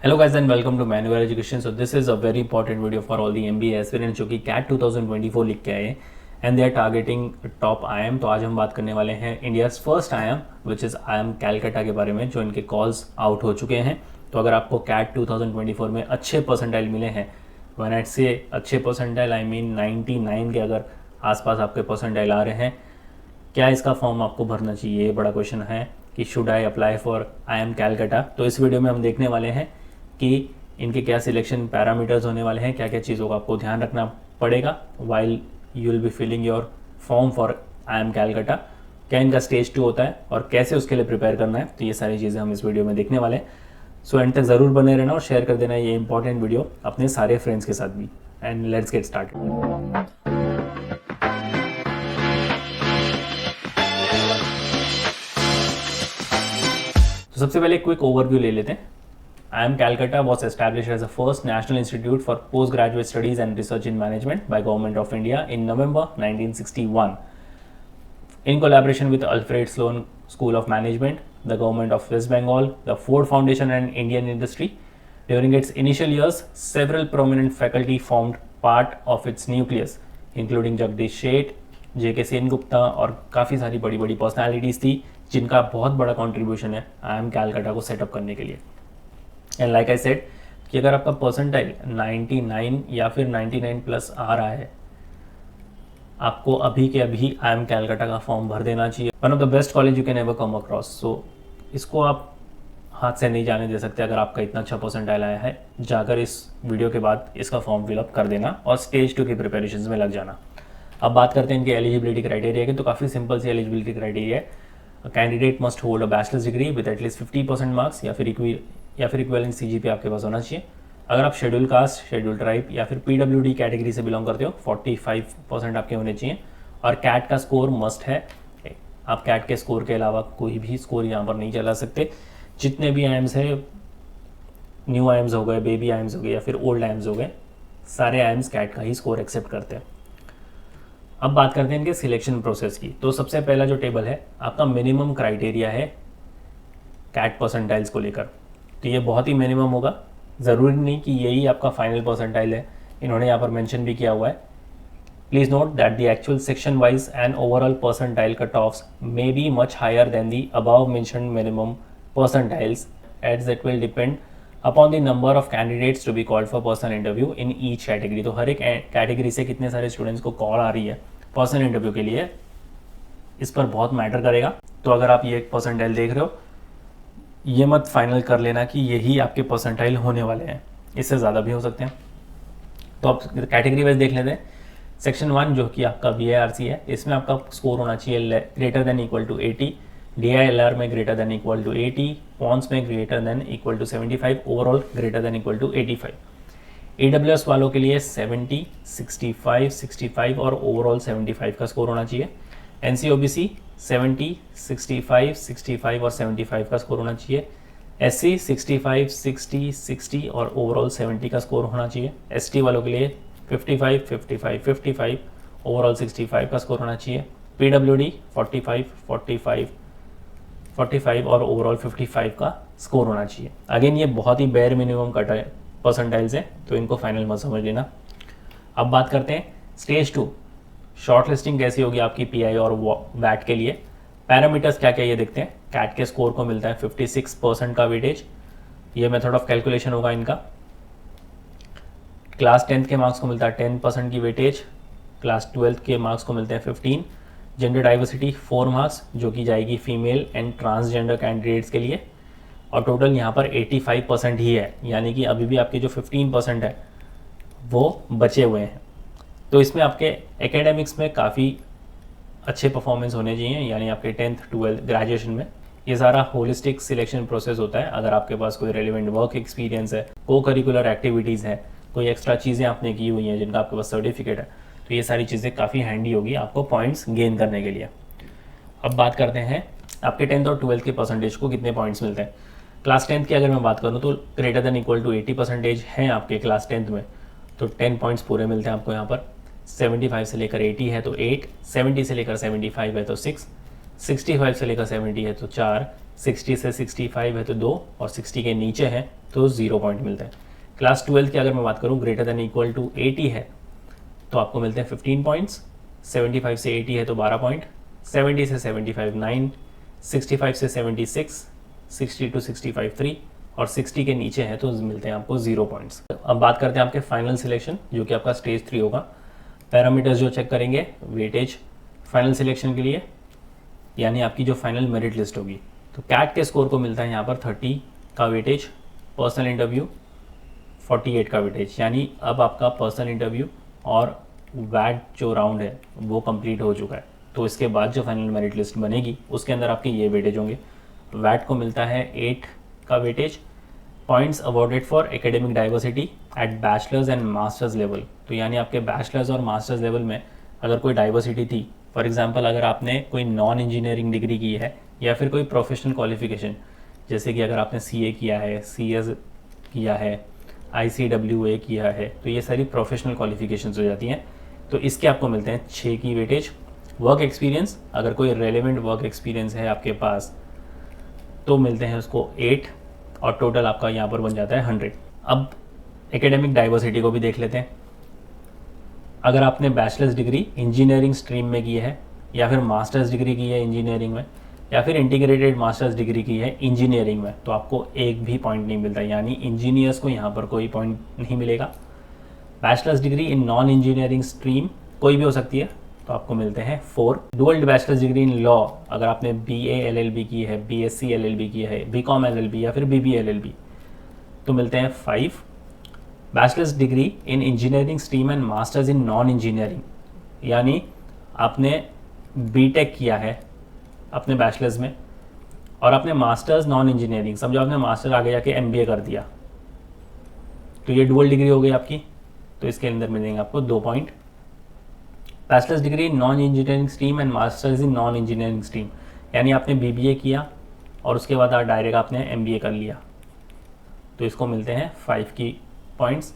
Hello guys and welcome to Manual Education. So this is a very important video for all the MBA aspirants जो कि CAT 2024 लिख के आए and they are targeting top IIM। तो आज हम बात करने वाले हैं India's first IIM which is IIM Calcutta के बारे में, जो इनके कॉल्स आउट हो चुके हैं। तो अगर आपको CAT 2024 में अच्छे परसेंटाइल मिले हैं, वन एट से अच्छे परसेंटाइल आई मीन 99 के अगर आसपास आपके परसेंटाइल आ रहे हैं, क्या इसका फॉर्म आपको भरना चाहिए? ये बड़ा क्वेश्चन है कि should I apply for IIM Calcutta. तो इस वीडियो में हम देखने वाले हैं कि इनके क्या सिलेक्शन पैरामीटर्स होने वाले हैं, क्या क्या चीज़ों का आपको ध्यान रखना पड़ेगा while you will be filling your form for IIM Calcutta, क्या इनका स्टेज 2 होता है और कैसे उसके लिए प्रिपेयर करना है। तो ये सारी चीज़ें हम इस वीडियो में देखने वाले हैं। सो एंड तक ज़रूर बने रहना और शेयर कर देना ये इंपॉर्टेंट वीडियो अपने सारे फ्रेंड्स के साथ भी। And let's get started. तो सबसे पहले क्विक ओवरव्यू ले लेते हैं। IIM Calcutta was established as the first national institute for postgraduate studies and research in management by Government of India in November 1961. In collaboration with Alfred Sloan School of Management, the Government of West Bengal, the Ford Foundation and Indian industry, during its initial years, several prominent faculty formed part of its nucleus, including Jagdish Sheth, J.K. Sengupta और काफ़ी सारी बड़ी बड़ी personalities थी जिनका बहुत बड़ा contribution है IIM Calcutta को सेटअप करने के लिए। एंड लाइक आई सेड कि अगर आपका परसेंटाइल 99 या फिर 99 प्लस आ रहा है, आपको अभी के अभी IIM कैलकाटा का फॉर्म भर देना चाहिए। One of the best college you can ever come across. So इसको आप हाथ से नहीं जाने दे सकते। अगर आपका इतना अच्छा परसेंटाइल आया है, जाकर इस वीडियो के बाद इसका फॉर्म फिलअप कर देना और स्टेज 2 की प्रिपरेशन में लग जाना। अब बात करते हैं इनके एलिजिबिलिटी क्राइटेरिया की। तो काफ़ी सिंपल सी एलिजिबिलिटी क्राइटेरिया है। Candidate must hold a bachelors degree with at least 50% marks या फिर इक्विवेलेंट CGPA आपके पास होना चाहिए। अगर आप शेड्यूल कास्ट, शेड्यूल ट्राइब या फिर PWD कैटेगरी से बिलोंग करते हो, 45% आपके होने चाहिए। और कैट का स्कोर मस्ट है। आप कैट के स्कोर के अलावा कोई भी स्कोर यहाँ पर नहीं चला सकते। जितने भी IIMs है, न्यू IIMs हो गए, बेबी IIMs हो गए या फिर ओल्ड IIMs हो गए, सारे IIMs कैट का ही स्कोर एक्सेप्ट करते हैं। अब बात करते हैं इनके सिलेक्शन प्रोसेस की। तो सबसे पहला जो टेबल है, आपका मिनिमम क्राइटेरिया है कैट परसेंटाइल्स को लेकर। तो ये बहुत ही मिनिमम होगा, ज़रूरी नहीं कि यही आपका फाइनल परसेंटाइल है। इन्होंने यहाँ पर मेंशन भी किया हुआ है, please note that the actual section wise and overall percentile cut offs may be much higher than the above mentioned minimum percentiles as it will depend upon the number of candidates to be called for personal interview in each category. तो हर एक category से कितने सारे students को call आ रही है personal interview के लिए, इस पर बहुत मैटर करेगा। तो अगर आप ये एक परसेंटाइल देख रहे हो, ये मत फाइनल कर लेना कि यही आपके परसेंटाइल होने वाले हैं, इससे ज़्यादा भी हो सकते हैं। तो आप कैटेगरी वाइज देख लेते हैं। सेक्शन 1 जो कि आपका VARC है, इसमें आपका स्कोर होना चाहिए greater than equal to 80, DILR में ग्रेटर देन इक्वल टू 80, पॉन्स में greater than equal to 75, overall greater than equal to 85। AWS वालों के लिए 70, 65, 65 और ओवरऑल 75 का स्कोर होना चाहिए। NC-OBC 70, 65, 65 और 75 का स्कोर होना चाहिए। SC 65, 60, 60 और ओवरऑल 70 का स्कोर होना चाहिए। ST वालों के लिए 55, 55, 55, ओवरऑल 65 का स्कोर होना चाहिए। PWD 45, 45, 45 और ओवरऑल 55 का स्कोर होना चाहिए। अगेन ये बहुत ही बेयर मिनिमम कट है परसेंटाइल्स है, तो इनको फाइनल मत समझ लेना। अब बात करते हैं स्टेज 2, शॉर्ट लिस्टिंग कैसी होगी आपकी PI और वैट के लिए। पैरामीटर्स क्या क्या ये देखते हैं। कैट के स्कोर को मिलता है 56% का वेटेज, ये मेथड ऑफ कैलकुलेशन होगा इनका। क्लास 10th के मार्क्स को मिलता है 10% की वेटेज, क्लास 12th के मार्क्स को मिलते हैं 15। जेंडर डाइवर्सिटी 4 मार्क्स जो कि जाएगी फीमेल एंड ट्रांसजेंडर कैंडिडेट्स के लिए। और टोटल यहाँ पर 85% ही है, यानी कि अभी भी आपके जो 15% है वो बचे हुए हैं। तो इसमें आपके एकेडमिक्स में काफ़ी अच्छे परफॉर्मेंस होने चाहिए, यानी आपके 10th 12th ग्रेजुएशन में। ये सारा होलिस्टिक सिलेक्शन प्रोसेस होता है। अगर आपके पास कोई रेलिवेंट वर्क एक्सपीरियंस है, को करिकुलर एक्टिविटीज़ है, कोई एक्स्ट्रा चीज़ें आपने की हुई हैं जिनका आपके पास सर्टिफिकेट है, तो ये सारी चीज़ें काफ़ी हैंडी होगी आपको पॉइंट्स गेन करने के लिए। अब बात करते हैं आपके 10th और 12th के परसेंटेज को कितने पॉइंट्स मिलते हैं। क्लास 10th की अगर मैं बात करूँ तो ग्रेटर देन इक्वल टू 80% हैं आपके क्लास 10th में, तो 10 पॉइंट्स पूरे मिलते हैं आपको यहाँ पर। 75 से लेकर 80 है तो 8, 70 से लेकर 75 है तो 6, 65 से लेकर 70 है तो 4, 60 से 65 है तो 2, और 60 के नीचे है तो 0 पॉइंट मिलते हैं। क्लास 12 की अगर मैं बात करूँ, ग्रेटर देन इक्वल टू 80 है तो आपको मिलते हैं 15 पॉइंट्स, 75 से 80 है तो 12 पॉइंट, 70 से 75 9, 65 से 76, 60 टू 65 3, और 60 के नीचे है तो मिलते हैं आपको 0 पॉइंट्स। अब बात करते हैं आपके फाइनल सिलेक्शन, जो कि आपका स्टेज 3 होगा। पैरामीटर्स जो चेक करेंगे, वेटेज फाइनल सिलेक्शन के लिए, यानी आपकी जो फाइनल मेरिट लिस्ट होगी। तो कैट के स्कोर को मिलता है यहाँ पर 30 का वेटेज, पर्सनल इंटरव्यू 48 का वेटेज, यानी अब आपका पर्सनल इंटरव्यू और वैट जो राउंड है वो कंप्लीट हो चुका है। तो इसके बाद जो फाइनल मेरिट लिस्ट बनेगी उसके अंदर आपके ये वेटेज होंगे। वैट को मिलता है 8 का weightage, points awarded for academic diversity eight bachelors and masters level. तो यानी आपके बैचलर्स और मास्टर्स लेवल में अगर कोई डाइवर्सिटी थी, फॉर एग्जांपल अगर आपने कोई नॉन इंजीनियरिंग डिग्री की है या फिर कोई प्रोफेशनल क्वालिफिकेशन, जैसे कि अगर आपने CA किया है, CS किया है, ICWA किया है, तो ये सारी प्रोफेशनल क्वालिफिकेशंस हो जाती हैं। तो इसके आपको मिलते हैं 6 की वेटेज। वर्क एक्सपीरियंस, अगर कोई रेलेवेंट वर्क एक्सपीरियंस है आपके पास तो मिलते हैं उसको 8, और टोटल आपका यहाँ पर बन जाता है 100। अब एकेडमिक डाइवर्सिटी को भी देख लेते हैं। अगर आपने बैचलर्स डिग्री इंजीनियरिंग स्ट्रीम में की है, या फिर मास्टर्स डिग्री की है इंजीनियरिंग में, या फिर इंटीग्रेटेड मास्टर्स डिग्री की है इंजीनियरिंग में, तो आपको एक भी पॉइंट नहीं मिलता, यानी इंजीनियर्स को यहाँ पर कोई पॉइंट नहीं मिलेगा। बैचलर्स डिग्री इन नॉन इंजीनियरिंग स्ट्रीम कोई भी हो सकती है तो आपको मिलते हैं 4। Dual bachelors degree in law, अगर आपने BA LLB की है, BSc LLB की है, BCom LLB या फिर BBA LLB, तो मिलते हैं 5। Bachelors degree in engineering stream and masters in non engineering, यानी आपने BTech किया है अपने बैचलर्स में और अपने मास्टर्स नॉन इंजीनियरिंग, समझो आपने मास्टर आगे जाके MBA कर दिया, तो ये डुअल डिग्री हो गई आपकी, तो इसके अंदर मिलेंगे आपको 2 point. Bachelors degree in non engineering stream and masters in non engineering stream, यानी आपने BBA किया और उसके बाद डायरेक्ट आपने MBA कर लिया, तो इसको मिलते हैं 5 की points.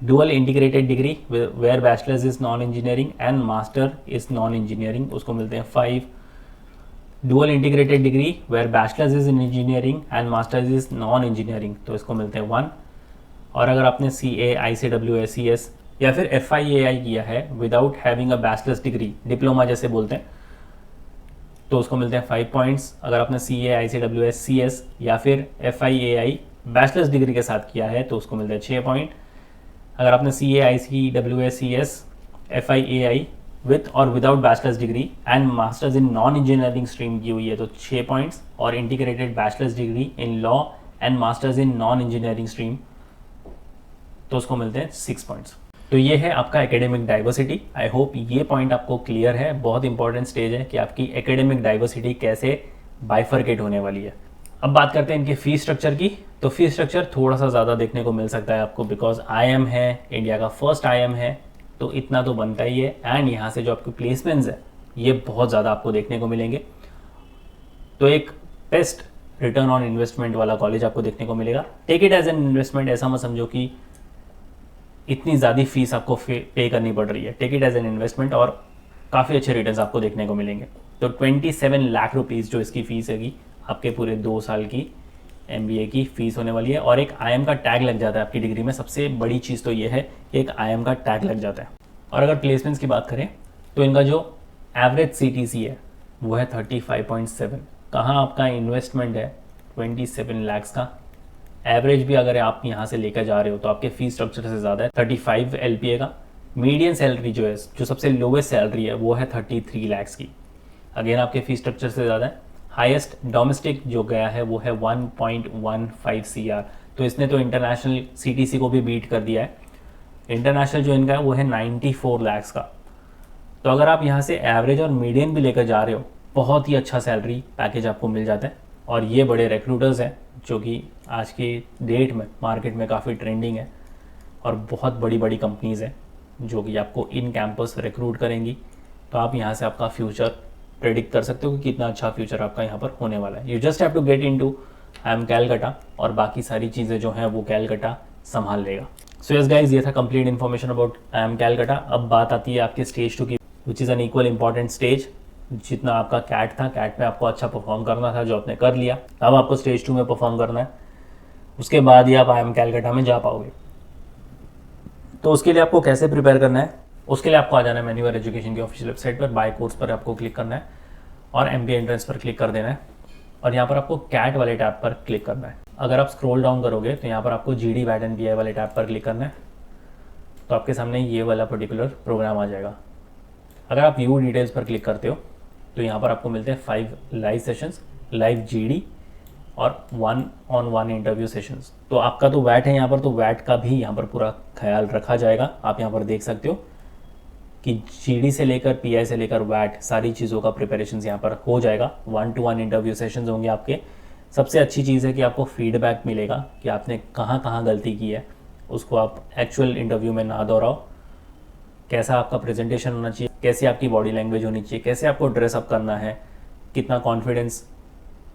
Dual integrated degree where bachelors is non engineering and master is non engineering, उसको मिलते हैं 5। Dual integrated degree where bachelors is in engineering and masters is non engineering, तो इसको मिलते हैं 1। और अगर आपने CA ICWA CS या फिर FIAI किया है without having a bachelors degree, diploma जैसे बोलते हैं, तो उसको मिलते हैं 5 पॉइंट्स। अगर आपने CA ICWA CS या फिर FIAI बैचलर्स डिग्री के साथ किया है तो उसको मिलते हैं 6 पॉइंट। अगर आपने CA ICWA CS FIAI with और without bachelors degree and masters in non engineering stream की हुई है तो 6 पॉइंट्स, और integrated bachelors degree in law and masters in non engineering stream तो उसको मिलते हैं 6 पॉइंट्स। तो ये है आपका एकेडमिक डाइवर्सिटी। आई होप ये पॉइंट आपको क्लियर है। बहुत इंपॉर्टेंट स्टेज है कि आपकी एकेडमिक डाइवर्सिटी कैसे बाइफर्केट होने वाली है। अब बात करते हैं इनके फीस स्ट्रक्चर की। तो फीस स्ट्रक्चर थोड़ा सा ज़्यादा देखने को मिल सकता है आपको, बिकॉज IIM है, इंडिया का फर्स्ट IIM है, तो इतना तो बनता ही है। एंड यहाँ से जो आपके प्लेसमेंट्स है ये बहुत ज़्यादा आपको देखने को मिलेंगे। तो एक बेस्ट रिटर्न ऑन इन्वेस्टमेंट वाला कॉलेज आपको देखने को मिलेगा। Take it as an investment, ऐसा मत समझो कि इतनी ज़्यादा फीस आपको पे करनी पड़ रही है। Take it as an investment और काफ़ी अच्छे रिटर्न्स आपको देखने को मिलेंगे। तो 27 लाख रुपीज़ जो इसकी फ़ीस हैगी आपके पूरे 2 साल की MBA की फ़ीस होने वाली है। और एक IIM का टैग लग जाता है आपकी डिग्री में। सबसे बड़ी चीज़ तो ये है कि एक IIM का टैग लग जाता है। और अगर प्लेसमेंट्स की बात करें तो इनका जो एवरेज CTC है वो है 35.7। कहाँ आपका इन्वेस्टमेंट है 27 लाख का, एवरेज भी अगर आप यहाँ से लेकर जा रहे हो तो आपके फीस स्ट्रक्चर से ज़्यादा है 35 LPA का। मीडियन सैलरी जो है, जो सबसे लोवेस्ट सैलरी है वो है 33 लाख की। अगेन आपके फीस स्ट्रक्चर से ज़्यादा है। हाईएस्ट डोमेस्टिक जो गया है वो है 1.15 CR। तो इसने तो इंटरनेशनल CTC को भी बीट कर दिया है। इंटरनेशनल जो इनका है वो है 94 लाख का। तो अगर आप यहाँ से एवरेज और मीडियन भी लेकर जा रहे हो, बहुत ही अच्छा सैलरी पैकेज आपको मिल जाता है। और ये बड़े रिक्रूटर्स हैं जो कि आज की डेट में मार्केट में काफ़ी ट्रेंडिंग है, और बहुत बड़ी बड़ी कंपनीज़ हैं जो कि आपको इन कैंपस रिक्रूट करेंगी। तो आप यहाँ से आपका फ्यूचर प्रेडिक्ट कर सकते हो कि कितना अच्छा फ्यूचर आपका यहाँ पर होने वाला है। You just have to get into IIM Calcutta, और बाकी सारी चीज़ें जो हैं वो कैलकाटा संभाल लेगा। सो यस गाइज, ये था complete information about IIM Calcutta. अब बात आती है आपके स्टेज 2 की, which is an equal important stage. जितना आपका कैट था, कैट में आपको अच्छा परफॉर्म करना था, जो आपने कर लिया। अब आपको स्टेज 2 में परफॉर्म करना है, उसके बाद ही आप IIM कैलकाटा में जा पाओगे। तो उसके लिए आपको कैसे प्रिपेयर करना है, उसके लिए आपको आ जाना है मैन्युअल एजुकेशन की ऑफिशियल वेबसाइट पर, बाय कोर्स पर आपको क्लिक करना है और MBA एंट्रेंस पर क्लिक कर देना है और यहाँ पर आपको कैट वाले टैब पर क्लिक करना है। अगर आप स्क्रॉल डाउन करोगे तो यहाँ पर आपको GD वैट एंड PI वाले टैब पर क्लिक करना है, तो आपके सामने ये वाला पर्टिकुलर प्रोग्राम आ जाएगा। अगर आप व्यू डिटेल्स पर क्लिक करते हो तो यहाँ पर आपको मिलते हैं 5 लाइव सेशंस, लाइव GD और 1-on-1 इंटरव्यू सेशंस। तो आपका तो वैट है यहाँ पर, तो वैट का भी यहाँ पर पूरा ख्याल रखा जाएगा। आप यहाँ पर देख सकते हो कि GD से लेकर PI से लेकर वैट सारी चीज़ों का प्रिपरेशन यहाँ पर हो जाएगा। 1-to-1 इंटरव्यू सेशंस होंगे आपके। सबसे अच्छी चीज़ है कि आपको फीडबैक मिलेगा कि आपने कहाँ कहाँ गलती की है, उसको आप एक्चुअल इंटरव्यू में ना दोहराओ। कैसा आपका प्रेजेंटेशन होना चाहिए, कैसी आपकी बॉडी लैंग्वेज होनी चाहिए, कैसे आपको ड्रेसअप करना है, कितना कॉन्फिडेंस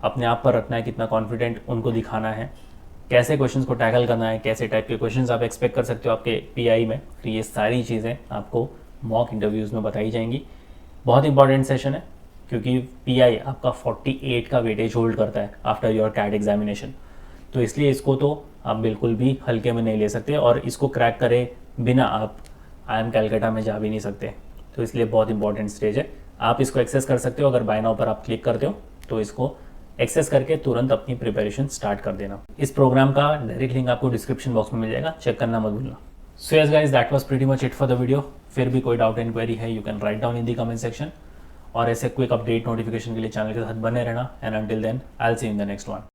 अपने आप पर रखना है, कितना कॉन्फिडेंट उनको दिखाना है, कैसे क्वेश्चंस को टैकल करना है, कैसे टाइप के क्वेश्चंस आप एक्सपेक्ट कर सकते हो आपके PI में। तो ये सारी चीज़ें आपको मॉक इंटरव्यूज़ में बताई जाएंगी। बहुत इंपॉर्टेंट सेशन है क्योंकि PI आपका 48 का वेटेज होल्ड करता है आफ्टर योर कैट एग्जामिनेशन। तो इसलिए इसको तो आप बिल्कुल भी हल्के में नहीं ले सकते और इसको क्रैक करे बिना आप IIM कैलकाटा में जा भी नहीं सकते। तो इसलिए बहुत इंपॉर्टेंट स्टेज है। आप इसको एक्सेस कर सकते हो, अगर बाय नाउ पर आप क्लिक करते हो तो इसको एक्सेस करके तुरंत अपनी प्रिपरेशन स्टार्ट कर देना। इस प्रोग्राम का डायरेक्ट लिंक आपको डिस्क्रिप्शन बॉक्स में मिल जाएगा, चेक करना मत भूलना। So yes guys, that was pretty much it for the video. फिर भी कोई डाउट इंक्वायरी है, you can write down in the comment section और ऐसे क्विक अपडेट नोटिफिकेशन के लिए चैनल के साथ बने रहना। And until then I will see you in the next one.